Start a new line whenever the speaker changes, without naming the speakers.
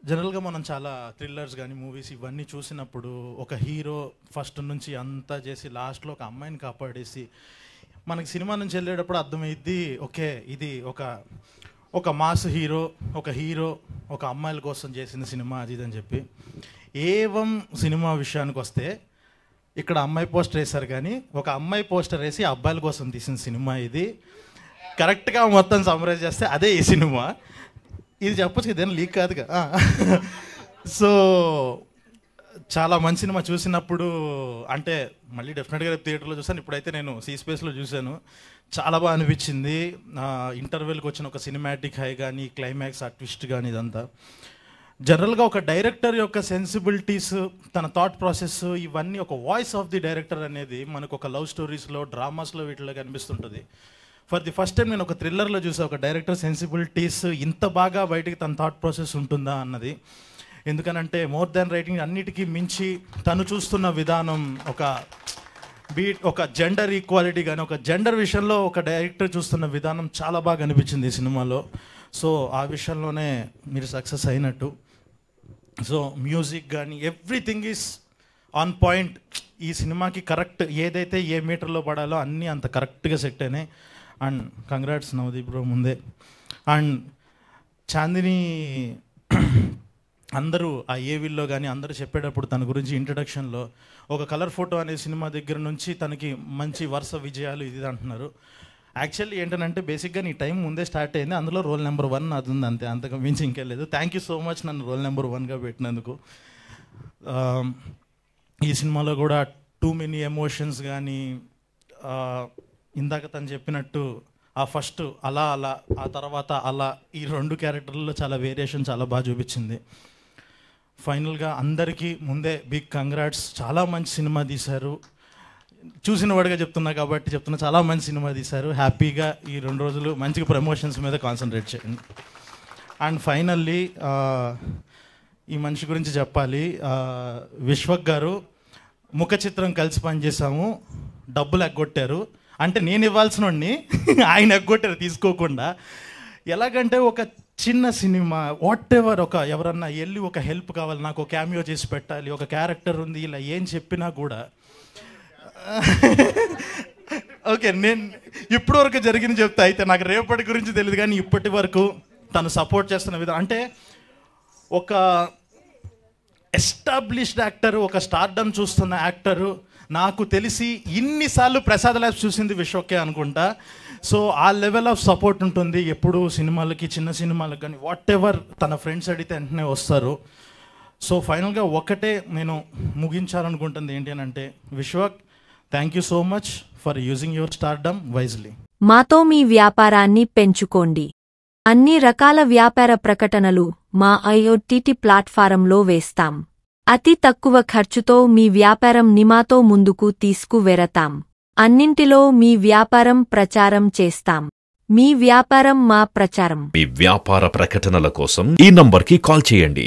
జనరల్గా మనం చాలా థ్రిల్లర్స్ కానీ మూవీస్ ఇవన్నీ చూసినప్పుడు ఒక హీరో ఫస్ట్ నుంచి అంతా చేసి లాస్ట్లో ఒక అమ్మాయిని కాపాడేసి మనకి సినిమా నుంచి వెళ్ళేటప్పుడు అర్థమైద్ది, ఓకే ఇది ఒక ఒక మాస్ హీరో ఒక అమ్మాయిల కోసం చేసిన సినిమా అది ఇది అని చెప్పి. ఏవం సినిమా విషయానికి వస్తే ఇక్కడ అమ్మాయి పోస్టర్ వేశారు, కానీ ఒక అమ్మాయి పోస్టర్ వేసి అబ్బాయిల కోసం తీసిన సినిమా ఇది. కరెక్ట్గా మొత్తం సమ్మరైజ్ చేస్తే అదే ఈ సినిమా. ఇది చెప్పచ్చు, ఇదేం లీక్ కాదుగా. సో చాలా మంచి సినిమా. చూసినప్పుడు అంటే మళ్ళీ డెఫినెట్గా రేపు థియేటర్లో చూసాను, ఇప్పుడైతే నేను సీ స్పేస్లో చూశాను. చాలా బాగా అనిపించింది. ఇంటర్వెల్కి వచ్చిన ఒక సినిమాటిక్ హై కానీ, క్లైమాక్స్ ఆ ట్విస్ట్ కానీ, ఇదంతా జనరల్గా ఒక డైరెక్టర్ యొక్క సెన్సిబిలిటీస్, తన థాట్ ప్రాసెస్, ఇవన్నీ ఒక వాయిస్ ఆఫ్ ది డైరెక్టర్ అనేది మనకు ఒక లవ్ స్టోరీస్లో, డ్రామాస్లో వీటిలో కనిపిస్తుంటుంది. ఫర్ ది ఫస్ట్ టైం నేను ఒక థ్రిల్లర్లో చూసా ఒక డైరెక్టర్ సెన్సిబిలిటీస్ ఇంత బాగా బయటికి తన థాట్ ప్రాసెస్ ఉంటుందా అన్నది. ఎందుకనంటే మోర్ దాన్ రైటింగ్ అన్నిటికీ మించి తను చూస్తున్న విధానం, ఒక జెండర్ ఈక్వాలిటీ కానీ, ఒక జెండర్ విషయంలో ఒక డైరెక్టర్ చూస్తున్న విధానం చాలా బాగా అనిపించింది ఈ సినిమాలో. సో ఆ విషయంలోనే మీరు సక్సెస్ అయినట్టు. సో మ్యూజిక్ కానీ ఎవ్రీథింగ్ ఈజ్ ఆన్ పాయింట్. ఈ సినిమాకి కరెక్ట్ ఏదైతే ఏ మీటర్లో పడాలో అన్నీ అంత కరెక్ట్గా సెట్ అయినాయి. అండ్ కంగ్రాట్స్ నవదీప్ బ్రో ముందే. అండ్ చాందిని అందరూ ఆ ఏవిల్లో కానీ అందరూ చెప్పేటప్పుడు తన గురించి ఇంట్రడక్షన్లో ఒక కలర్ ఫోటో అనే సినిమా దగ్గర నుంచి తనకి మంచి వరుస విజయాలు ఇది అంటున్నారు. యాక్చువల్లీ ఏంటంటే బేసిక్గా నీ టైం ముందే స్టార్ట్ అయింది, అందులో రోల్ నెంబర్ 1 అది ఉంది, అంతే, అంతకు మించి ఇంకేం లేదు. థ్యాంక్ యూ సో మచ్ నన్ను రోల్ నెంబర్ 1గా పెట్టినందుకు. ఈ సినిమాలో కూడా టూ మెనీ ఎమోషన్స్ కానీ, ఇందాక తను చెప్పినట్టు ఆ ఫస్ట్ అలా ఆ తర్వాత అలా, ఈ 2 క్యారెక్టర్లలో చాలా వేరియేషన్ చాలా బాగా చూపించింది. ఫైనల్గా అందరికీ ముందే బిగ్ కంగ్రాట్స్. చాలా మంచి సినిమా తీశారు. చూసిన వాడిగా చెప్తున్నా కాబట్టి చెప్తున్నా, చాలా మంచి సినిమా తీశారు. హ్యాపీగా ఈ 2 రోజులు మంచిగా ప్రమోషన్స్ మీద కాన్సన్ట్రేట్ చేయండి. అండ్ ఫైనల్లీ ఈ మనిషి గురించి చెప్పాలి. విశ్వక్ గారు ముఖ చిత్రం కలిసి పనిచేసాము, డబ్బులు ఎగ్గొట్టారు. అంటే నేను ఇవ్వాల్సిన వాడిని ఆయన ఎగ్గొట్టారు తీసుకోకుండా. ఎలాగంటే ఒక చిన్న సినిమా వాట్ ఎవర్, ఎవరన్నా వెళ్ళి ఒక హెల్ప్ కావాలి, నాకు ఒక క్యామియో చేసి పెట్టాలి, ఒక క్యారెక్టర్ ఉంది, ఇలా ఏం చెప్పినా కూడా ఓకే నేను ఇప్పటి వరకు జరిగింది చెప్తా. అయితే నాకు రేపటి గురించి తెలియదు, కానీ ఇప్పటి వరకు తను సపోర్ట్ చేస్తున్న విధానం అంటే ఒక ఎస్టాబ్లిష్డ్ యాక్టర్, ఒక స్టార్డమ్ చూస్తున్న యాక్టరు. నాకు తెలిసి ఇన్నిసార్లు ప్రసాద్ ల్యాబ్స్ చూసింది విశ్వకే అనుకుంటా. సో ఆ లెవెల్ ఆఫ్ సపోర్ట్ ఉంటుంది ఎప్పుడు సినిమాలకి, చిన్న సినిమాలకు కానీ. వాట్ ఎవర్ తన ఫ్రెండ్స్ అడిగితే వెంటనే వస్తారు. సో ఫైనల్గా ఒకటే నేను ముగించాలనుకుంటుంది ఏంటి అని అంటే, Vishwak thank you so much for using your stardom wisely.
మాతో మీ వ్యాపారాన్ని పెంచుకోండి. అన్ని రకాల వ్యాపార ప్రకటనలు మా ఐఓటీటీ ప్లాట్ఫారంలో వేస్తాం. అతి తక్కువ ఖర్చుతో మీ వ్యాపారం నిమాతో ముందుకు తీసుకువెరతాం. అన్నింటిలో మీ వ్యాపారం ప్రచారం చేస్తాం. మీ వ్యాపారం మా ప్రచారం.
మీ వ్యాపార ప్రకటనల కోసం ఈ నంబర్కి కాల్ చేయండి.